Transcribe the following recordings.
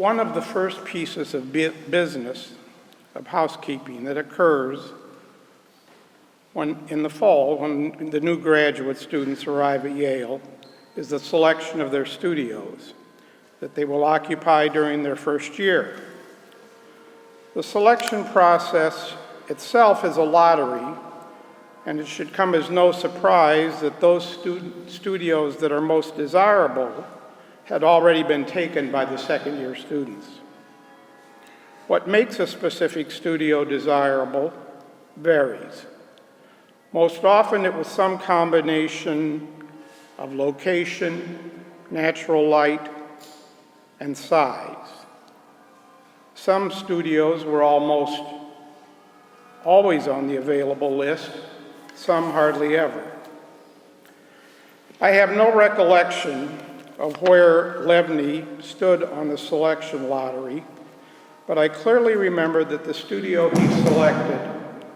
one of the first pieces of business, of housekeeping, that occurs in the fall when the new graduate students arrive at Yale is the selection of their studios that they will occupy during their first year. The selection process itself is a lottery, and it should come as no surprise that those studios that are most desirable had already been taken by the second-year students. What makes a specific studio desirable varies. Most often it was some combination of location, natural light, and size. Some studios were almost always on the available list, some hardly ever. I have no recollection of where Levni stood on the selection lottery, but I clearly remember that the studio he selected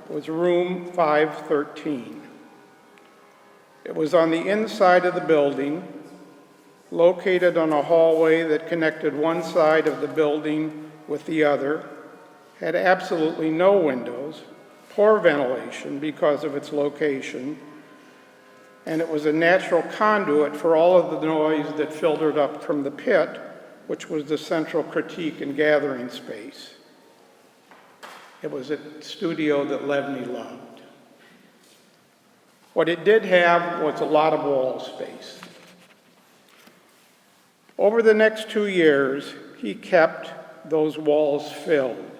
was room 513. It was on the inside of the building, located on a hallway that connected one side of the building with the other, had absolutely no windows, poor ventilation because of its location, and it was a natural conduit for all of the noise that filtered up from the pit, which was the central critique and gathering space. It was a studio that Levni loved. What it did have was a lot of wall space. Over the next 2 years, he kept those walls filled.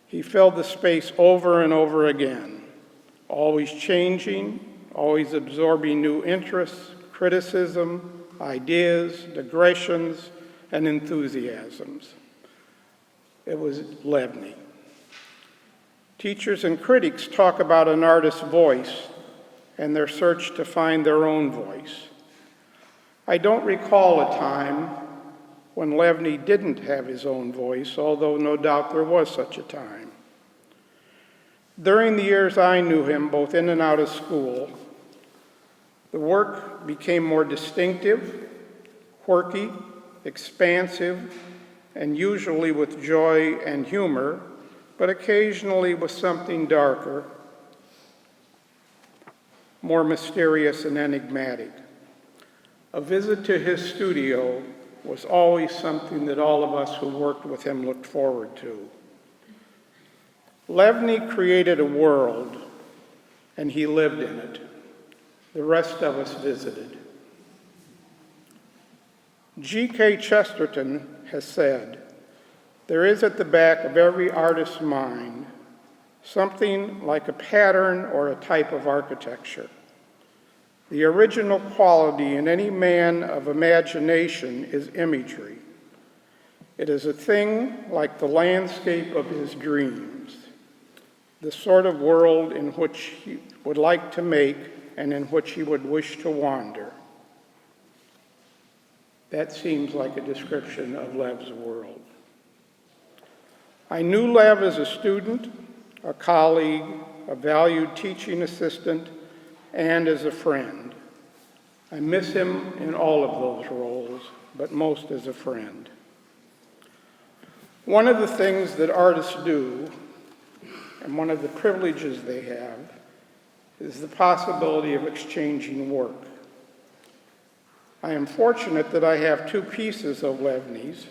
He filled the space over and over again, always changing, always absorbing new interests, criticism, ideas, digressions, and enthusiasms. It was Levni. Teachers and critics talk about an artist's voice and their search to find their own voice. I don't recall a time when Levni didn't have his own voice, although no doubt there was such a time. During the years I knew him, both in and out of school, the work became more distinctive, quirky, expansive, and usually with joy and humor, but occasionally with something darker, more mysterious and enigmatic. A visit to his studio was always something that all of us who worked with him looked forward to. Levni created a world, and he lived in it. The rest of us visited. G.K. Chesterton has said, "There is at the back of every artist's mind something like a pattern or a type of architecture. The original quality in any man of imagination is imagery. It is a thing like the landscape of his dreams, the sort of world in which he would like to make and in which he would wish to wander." That seems like a description of Lev's world. I knew Lev as a student, a colleague, a valued teaching assistant, and as a friend. I miss him in all of those roles, but most as a friend. One of the things that artists do, and one of the privileges they have, is the possibility of exchanging work. I am fortunate that I have 2 pieces of Levni's.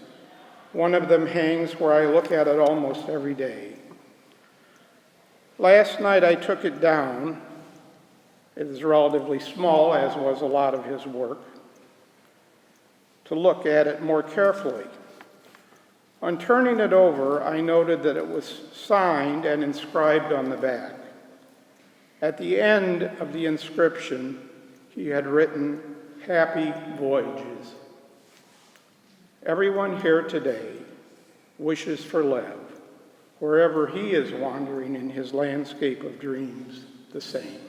One of them hangs where I look at it almost every day. Last night I took it down. It is relatively small, as was a lot of his work, to look at it more carefully. On turning it over, I noted that it was signed and inscribed on the back. At the end of the inscription, he had written, "Happy voyages." Everyone here today wishes for Lev, wherever he is wandering in his landscape of dreams, the same.